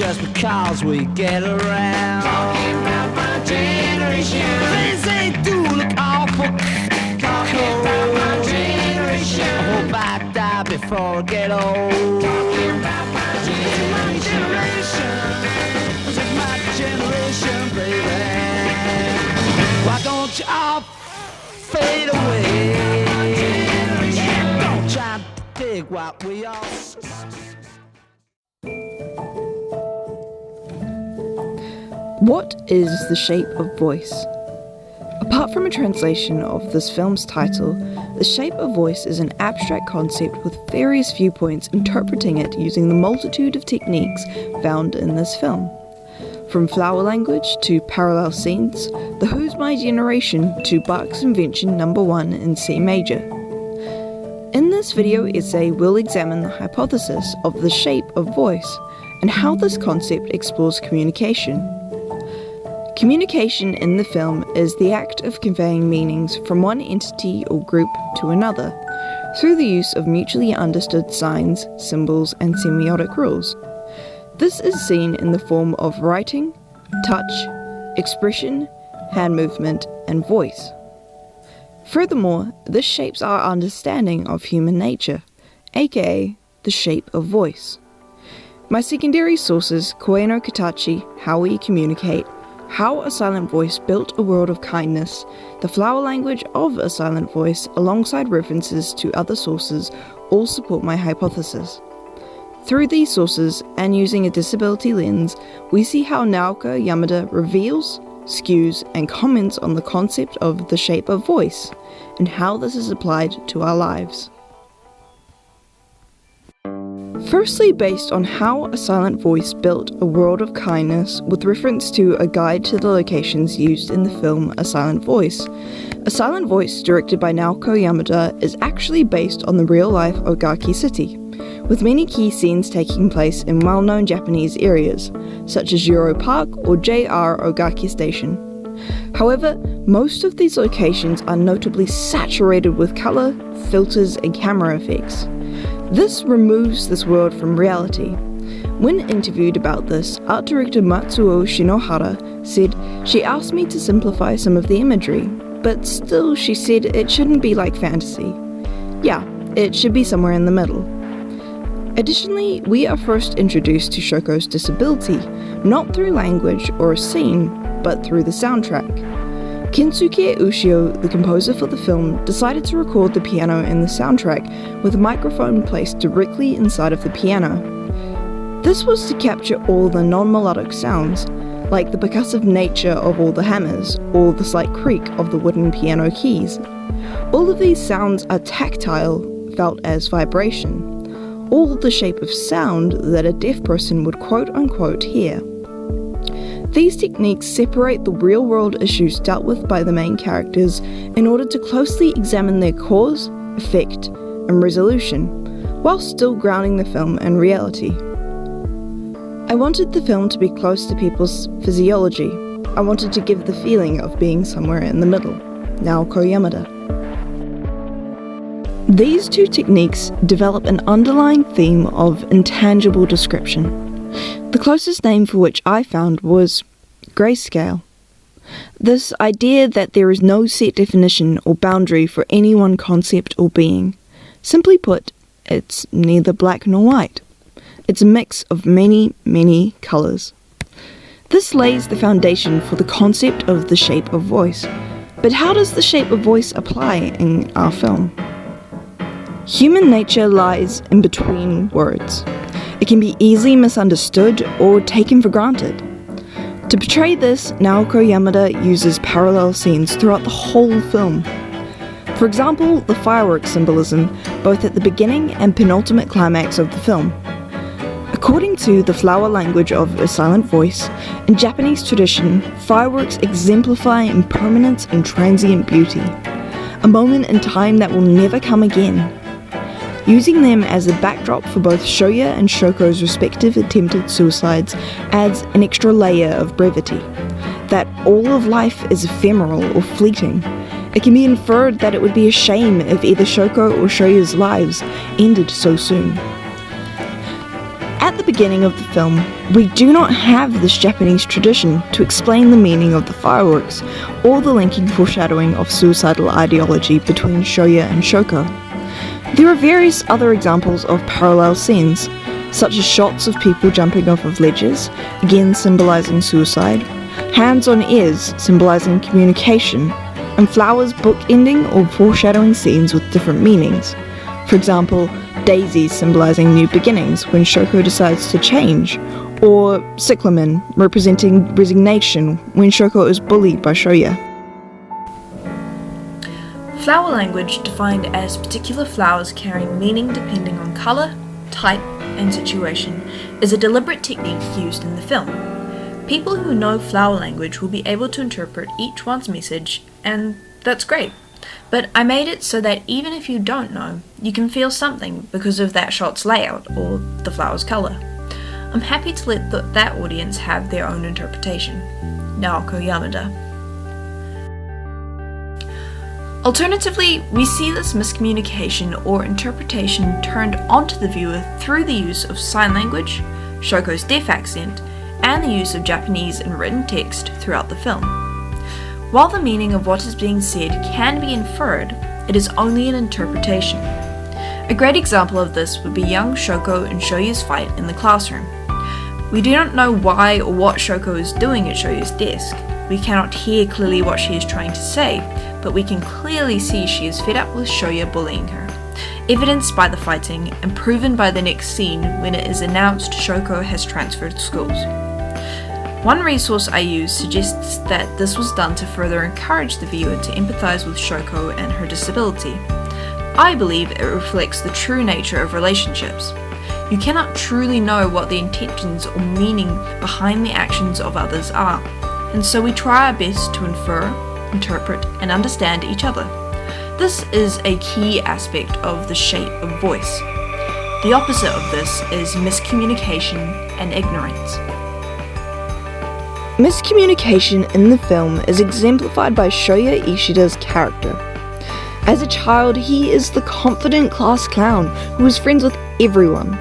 just because we get around. Talking about my generation. Things they do look awful. Talking about my generation. I hope I die before I get old. Talking about my generation. It's my generation, baby. Why don't you all fade away? Don't try to dig what we all. What is The Shape of Voice? Apart from a translation of this film's title, The Shape of Voice is an abstract concept with various viewpoints interpreting it using the multitude of techniques found in this film. From flower language to parallel scenes, the Who's My Generation to Bach's Invention No. 1 in C major. In this video essay, we'll examine the hypothesis of the shape of voice and how this concept explores communication. Communication in the film is the act of conveying meanings from one entity or group to another through the use of mutually understood signs, symbols, and semiotic rules. This is seen in the form of writing, touch, expression, hand movement, and voice. Furthermore, this shapes our understanding of human nature, aka the shape of voice. My secondary sources, Koe no Katachi, How We Communicate, How a Silent Voice Built a World of Kindness, The Flower Language of a Silent Voice, alongside references to other sources, all support my hypothesis. Through these sources, and using a disability lens, we see how Naoko Yamada reveals, skews, and comments on the concept of the shape of voice, and how this is applied to our lives. Firstly, based on How a Silent Voice Built a World of Kindness, with reference to a guide to the locations used in the film A Silent Voice. A Silent Voice, directed by Naoko Yamada, is actually based on the real-life Ogaki City, with many key scenes taking place in well-known Japanese areas, such as Yoro Park or JR Ogaki Station. However, most of these locations are notably saturated with colour, filters, and camera effects. This removes this world from reality. When interviewed about this, art director Matsuo Shinohara said, "She asked me to simplify some of the imagery, but still she said it shouldn't be like fantasy. Yeah, it should be somewhere in the middle." Additionally, we are first introduced to Shoko's disability, not through language or a scene, but through the soundtrack. Kensuke Ushio, the composer for the film, decided to record the piano in the soundtrack with a microphone placed directly inside of the piano. This was to capture all the non-melodic sounds, like the percussive nature of all the hammers, or the slight creak of the wooden piano keys. All of these sounds are tactile, felt as vibration, all the shape of sound that a deaf person would quote-unquote hear. These techniques separate the real-world issues dealt with by the main characters in order to closely examine their cause, effect, and resolution, while still grounding the film in reality. I wanted the film to be close to people's physiology. I wanted to give the feeling of being somewhere in the middle. Naoko Yamada. These two techniques develop an underlying theme of intangible description. The closest name for which I found was grayscale. This idea that there is no set definition or boundary for any one concept or being. Simply put, it's neither black nor white. It's a mix of many, many colours. This lays the foundation for the concept of the shape of voice. But how does the shape of voice apply in our film? Human nature lies in between words. It can be easily misunderstood or taken for granted. To portray this, Naoko Yamada uses parallel scenes throughout the whole film. For example, the fireworks symbolism, both at the beginning and penultimate climax of the film. According to the flower language of A Silent Voice, in Japanese tradition, fireworks exemplify impermanence and transient beauty, a moment in time that will never come again. Using them as a backdrop for both Shoya and Shoko's respective attempted suicides adds an extra layer of brevity, that all of life is ephemeral or fleeting. It can be inferred that it would be a shame if either Shoko or Shoya's lives ended so soon. At the beginning of the film, we do not have this Japanese tradition to explain the meaning of the fireworks or the linking foreshadowing of suicidal ideology between Shoya and Shoko. There are various other examples of parallel scenes, such as shots of people jumping off of ledges, again symbolizing suicide, hands on ears symbolizing communication, and flowers bookending or foreshadowing scenes with different meanings. For example, daisies symbolizing new beginnings when Shoko decides to change, or cyclamen representing resignation when Shoko is bullied by Shoya. Flower language, defined as particular flowers carrying meaning depending on colour, type, and situation, is a deliberate technique used in the film. People who know flower language will be able to interpret each one's message, and that's great. But I made it so that even if you don't know, you can feel something because of that shot's layout or the flower's colour. I'm happy to let that audience have their own interpretation. Naoko Yamada. Alternatively, we see this miscommunication or interpretation turned onto the viewer through the use of sign language, Shoko's deaf accent, and the use of Japanese in written text throughout the film. While the meaning of what is being said can be inferred, it is only an interpretation. A great example of this would be young Shoko and Shoya's fight in the classroom. We do not know why or what Shoko is doing at Shoya's desk. We cannot hear clearly what she is trying to say, but we can clearly see she is fed up with Shoya bullying her, evidenced by the fighting and proven by the next scene when it is announced Shoko has transferred schools. One resource I use suggests that this was done to further encourage the viewer to empathize with Shoko and her disability. I believe it reflects the true nature of relationships. You cannot truly know what the intentions or meaning behind the actions of others are, and so we try our best to infer, interpret, and understand each other. This is a key aspect of the shape of voice. The opposite of this is miscommunication and ignorance. Miscommunication in the film is exemplified by Shoya Ishida's character. As a child, he is the confident class clown who is friends with everyone.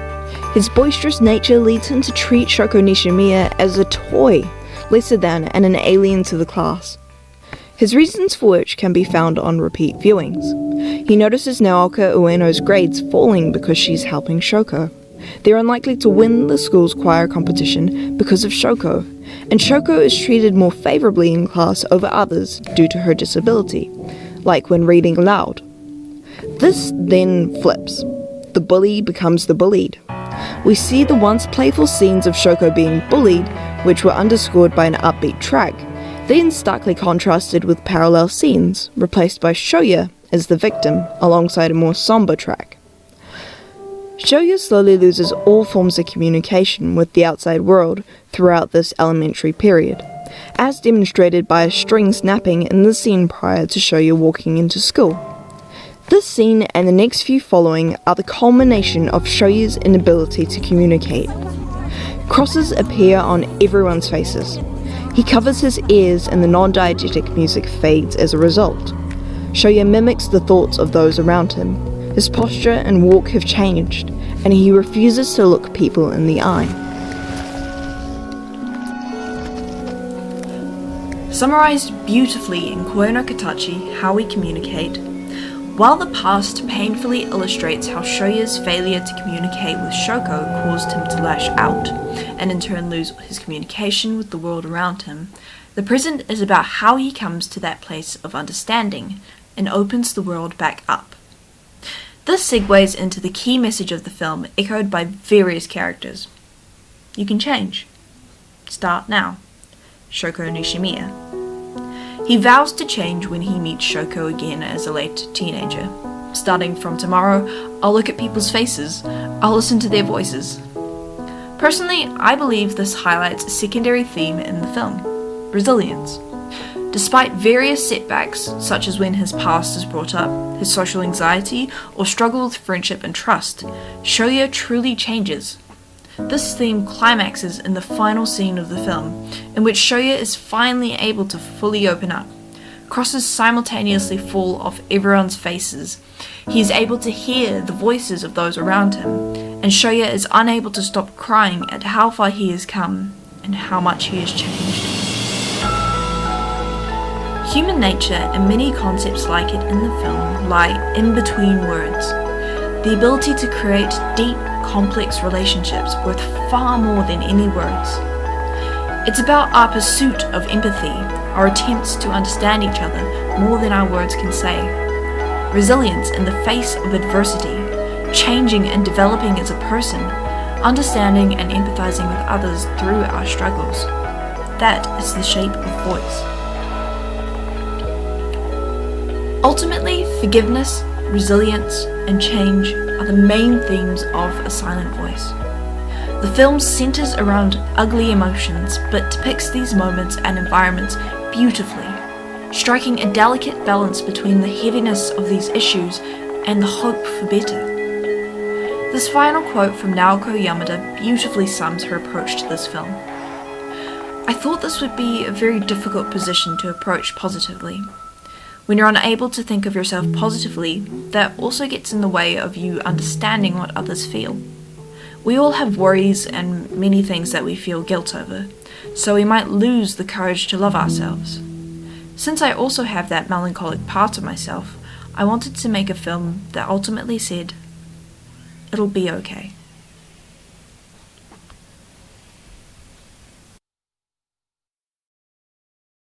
His boisterous nature leads him to treat Shoko Nishimiya as a toy, lesser than and an alien to the class. His reasons for which can be found on repeat viewings. He notices Naoka Ueno's grades falling because she's helping Shoko. They're unlikely to win the school's choir competition because of Shoko, and Shoko is treated more favourably in class over others due to her disability, like when reading aloud. This then flips. The bully becomes the bullied. We see the once playful scenes of Shoko being bullied, which were underscored by an upbeat track, then starkly contrasted with parallel scenes, replaced by Shoya as the victim, alongside a more somber track. Shoya slowly loses all forms of communication with the outside world throughout this elementary period, as demonstrated by a string snapping in the scene prior to Shoya walking into school. This scene and the next few following are the culmination of Shoya's inability to communicate. Crosses appear on everyone's faces. He covers his ears and the non-diegetic music fades as a result. Shoya mimics the thoughts of those around him. His posture and walk have changed, and he refuses to look people in the eye. Summarized beautifully in Koe no Katachi, How We Communicate, while the past painfully illustrates how Shoya's failure to communicate with Shoko caused him to lash out, and in turn lose his communication with the world around him, the present is about how he comes to that place of understanding, and opens the world back up. This segues into the key message of the film, echoed by various characters. You can change. Start now. Shoko Nishimiya. He vows to change when he meets Shoko again as a late teenager. Starting from tomorrow, I'll look at people's faces. I'll listen to their voices. Personally, I believe this highlights a secondary theme in the film: resilience. Despite various setbacks, such as when his past is brought up, his social anxiety, or struggle with friendship and trust, Shoya truly changes. This theme climaxes in the final scene of the film, in which Shoya is finally able to fully open up. Crosses simultaneously fall off everyone's faces. He is able to hear the voices of those around him, and Shoya is unable to stop crying at how far he has come and how much he has changed. Human nature and many concepts like it in the film lie in between words. The ability to create deep, complex relationships worth far more than any words. It's about our pursuit of empathy, our attempts to understand each other more than our words can say. Resilience in the face of adversity, changing and developing as a person, understanding and empathizing with others through our struggles. That is the shape of voice. Ultimately, forgiveness, resilience, and change are the main themes of A Silent Voice. The film centers around ugly emotions, but depicts these moments and environments beautifully, striking a delicate balance between the heaviness of these issues and the hope for better. This final quote from Naoko Yamada beautifully sums her approach to this film. I thought this would be a very difficult position to approach positively. When you're unable to think of yourself positively, that also gets in the way of you understanding what others feel. We all have worries and many things that we feel guilt over, so we might lose the courage to love ourselves. Since I also have that melancholic part of myself, I wanted to make a film that ultimately said, "It'll be okay."